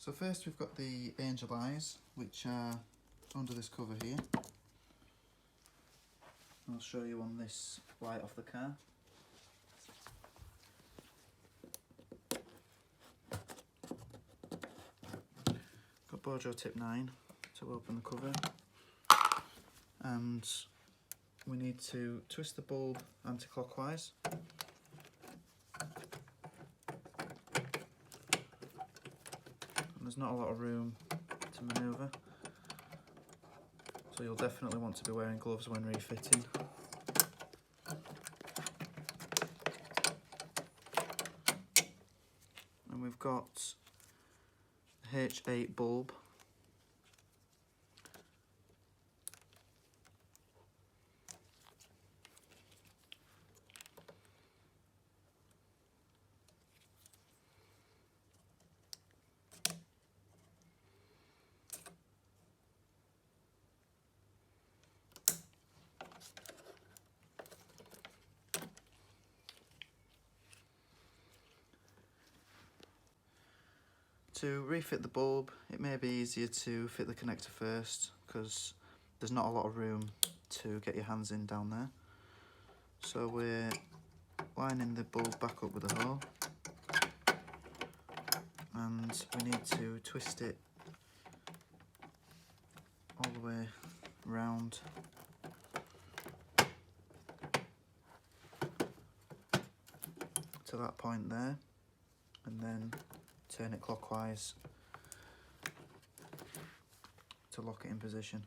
So first we've got the angel eyes, which are under this cover here. I'll show you on this light off the car. Got Bojo tip 9 to open the cover, and we need to twist the bulb anti-clockwise. There's not a lot of room to manoeuvre, so you'll definitely want to be wearing gloves when refitting. And we've got a H8 bulb. To refit the bulb, it may be easier to fit the connector first because there's not a lot of room to get your hands in down there. So we're lining the bulb back up with a hole, and we need to twist it all the way round to that point there, and then turn it clockwise to lock it in position.